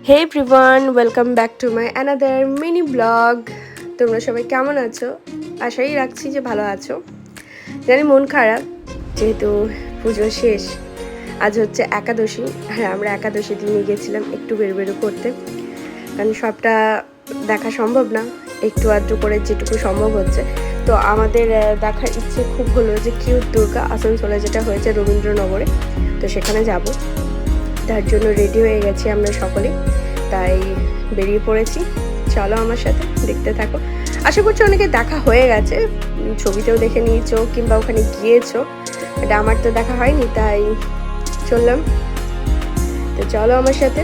Hey everyone, welcome back to my another mini blog. তোমরা সবাই কেমন আছো? আশাই রাখছি যে ভালো আছো। জানি মন খারাপ, যেহেতু পুজো শেষ, আজ হচ্ছে একাদশী। আর আমরা একাদশী দিনে গেছিলাম একটু বেরো করতে, কারণ সবটা দেখা সম্ভব না, একটু আধটু করে যেটুকু সম্ভব হচ্ছে। তো আমাদের দেখার ইচ্ছে খুব হলো যে কিউট দুর্গা আসানসোলে যেটা হয়েছে রবীন্দ্রনগরে, তো সেখানে যাব। তার জন্য রেডি হয়ে গেছি আমরা সকলে, তাই বেরিয়ে পড়েছি। চলো আমার সাথে, দেখতে থাকো। আশা করছি অনেকে দেখা হয়ে গেছে, ছবিতেও দেখে নিয়েছো কিংবা ওখানে গিয়েছো, এটা আমার তো দেখা হয়নি, তাই চললাম। তো চলো আমার সাথে।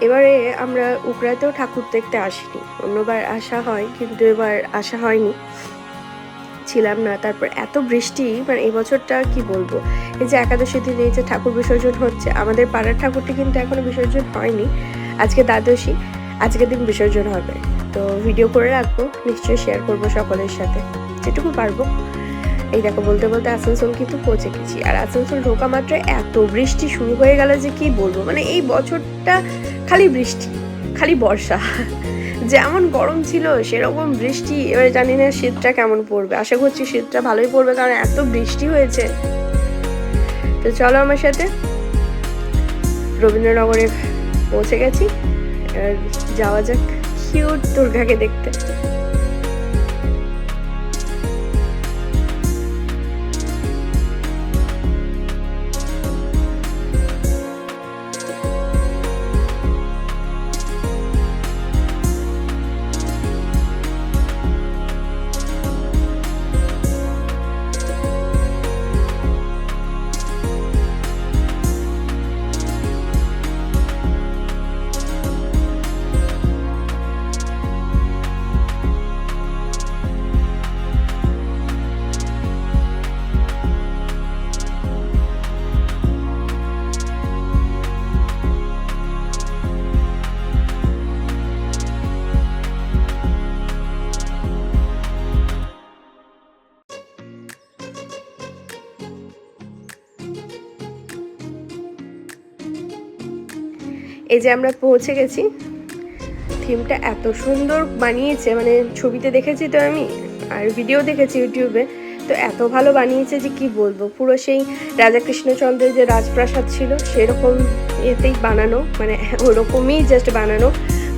এবারে আমরা উকড়াতেও ঠাকুর দেখতে আসিনি, অন্যবার আসা হয় কিন্তু এবার আসা হয়নি, ছিলাম না। তারপর এত বৃষ্টি, মানে এই বছরটা কি বলবো, এই যে একাদশী দিনে এই যে ঠাকুর বিসর্জন হচ্ছে, আমাদের পাড়ার ঠাকুরটি কিন্তু এখনো বিসর্জন হয়নি। আজকে দ্বাদশী, আজকের দিন বিসর্জন হবে। তো ভিডিও করে রাখবো, নিশ্চয়ই শেয়ার করবো সকলের সাথে যেটুকু পারবো। এই দেখো, বলতে বলতে আসানসোল কিন্তু পৌঁছে গেছি। আর আসানসোল ঢোকা মাত্র এত বৃষ্টি শুরু হয়ে গেল যে কি বলবো, মানে এই বছরটা খালি বৃষ্টি, খালি বর্ষা। যেমন গরম ছিল সেরকম বৃষ্টি। এবারে জানি না শীতটা কেমন পড়বে, আশা করছি শীতটা ভালোই পড়বে, কারণ এত বৃষ্টি হয়েছে। তো চলো আমার সাথে, রবীন্দ্রনগরে পৌঁছে গেছি, আর যাওয়া যাক কিউট দুর্গাকে দেখতে। এই যে আমরা পৌঁছে গেছি। থিমটা এত সুন্দর বানিয়েছে, মানে ছবিতে দেখেছি তো আমি, আর ভিডিও দেখেছি ইউটিউবে, তো এত ভালো বানিয়েছে যে কি বলবো। পুরো সেই রাজা কৃষ্ণচন্দ্রের যে রাজপ্রাসাদ ছিল সেরকম এতেই বানানো, মানে ওরকমই জাস্ট বানানো।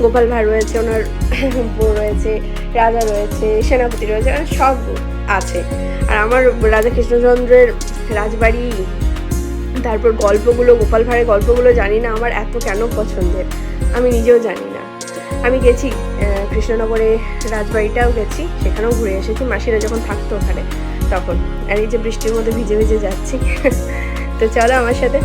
গোপাল ভাঁড় রয়েছে, ওনার বউ রয়েছে, রাজা রয়েছে, সেনাপতি রয়েছে, মানে সব আছে। আর আমার রাজা কৃষ্ণচন্দ্রের রাজবাড়ি, তারপর গল্পগুলো, গোপাল ভাঁড়ের গল্পগুলো জানি না আমার এত কেন পছন্দের, আমি নিজেও জানি না। আমি গেছি কৃষ্ণনগরে, রাজবাড়িটাও গেছি, সেখানেও ঘুরে এসেছি, মাসিরা যখন থাকতো ওখানে তখন। আর এই যে বৃষ্টির মধ্যে ভিজে ভিজে যাচ্ছি। তো চলো আমার সাথে।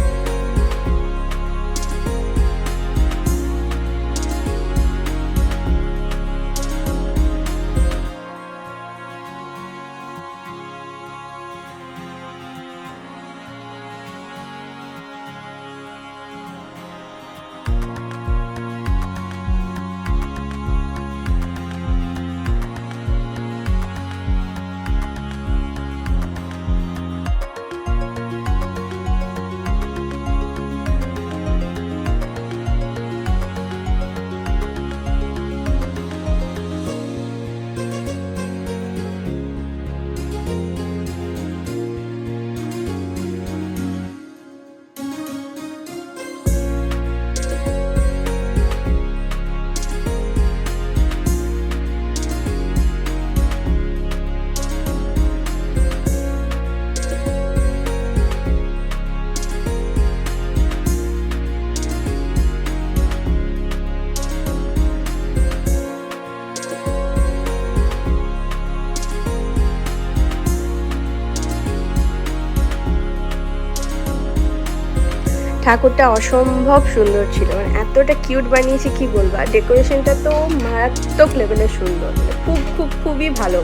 ঠাকুরটা অসম্ভব সুন্দর ছিল, মানে এতটা কিউট বানিয়েছে কি বলবো। আর ডেকোরেশনটা তো মারাত্মক লেভেলের সুন্দর, খুব খুব খুবই ভালো,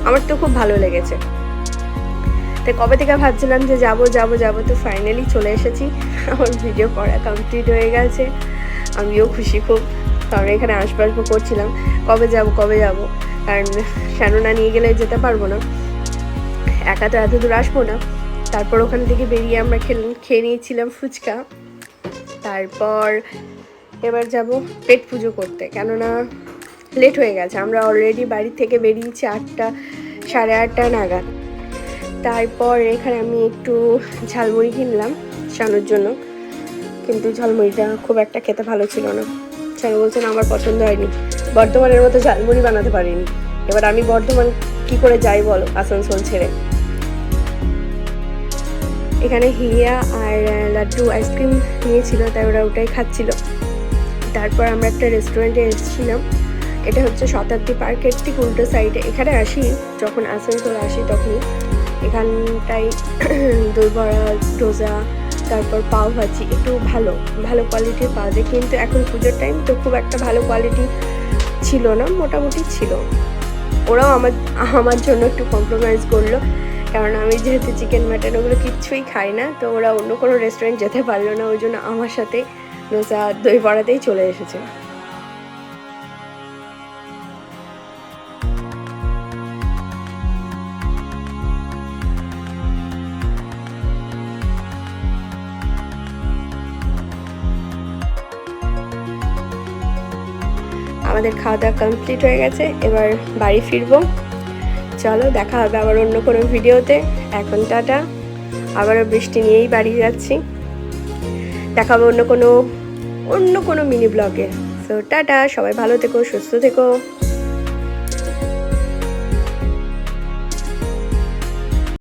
আমার তো খুব ভালো লেগেছে। তাই কবে থেকে ভাবছিলাম যে যাবো যাবো যাবো, তো ফাইনালি চলে এসেছি। আমার ভিডিও করা কমপ্লিট হয়ে গেছে, আমিও খুশি খুব, কারণ এখানে আসবো করছিলাম কবে যাব কারণ শানু না নিয়ে গেলে যেতে পারবো না, একা তো এত দূর আসবো না। তারপর ওখান থেকে বেরিয়ে আমরা খেয়ে নিয়েছিলাম ফুচকা। তারপর এবার যাব পেট পুজো করতে, কেননা লেট হয়ে গেছে। আমরা অলরেডি বাড়ি থেকে বেরিয়েছি 8টা সাড়ে 8টা নাগাদ। তারপর এখানে আমি একটু ঝালমুড়ি কিনলাম শানুর জন্য, কিন্তু ঝালমুড়িটা খুব একটা খেতে ভালো ছিল না। শানু বলছেন আমার পছন্দ হয়নি, বর্ধমানের মতো ঝালমুড়ি বানাতে পারিনি। এবার আমি বর্ধমান কি করে যাই বলো আসানসোল ছেড়ে। এখানে হিয়া আর লাড্ডু আইসক্রিম নিয়েছিল, তাই ওরা ওটাই খাচ্ছিল। তারপর আমরা একটা রেস্টুরেন্টে এসেছিলাম, এটা হচ্ছে শতাব্দী পার্কের ঠিক উল্টো সাইডে। এখানে আসি যখন আসানসোল আসি তখনই এখানটায় দই বড়া, ডোসা, তারপর পাও ভাজি একটু ভালো কোয়ালিটির পাওয়া যায়, কিন্তু এখন পুজোর টাইম তো খুব একটা ভালো কোয়ালিটি ছিল না, মোটামুটি ছিল। ওরাও আমার জন্য একটু কম্প্রোমাইজ করলো, কারণ আমি যেহেতু চিকেন মাটন ওগুলো কিচ্ছুই খাই না, তো ওরা অন্য কোনো রেস্টুরেন্ট যেতে পারলো না, ওই জন্য আমার সাথে ডোসা দই বড়াতেই চলে এসেছে। আমাদের খাওয়া দাওয়া কমপ্লিট হয়ে গেছে, এবার বাড়ি ফিরবো। চলো দেখা হবে আবার অন্য কোনো ভিডিওতে। এখন টাটা, আবারও বৃষ্টি নিয়েই বাড়ি যাচ্ছি। দেখা হবে অন্য কোনো মিনি ব্লগে। সো টাটা, সবাই ভালো থেকো, সুস্থ থেকো।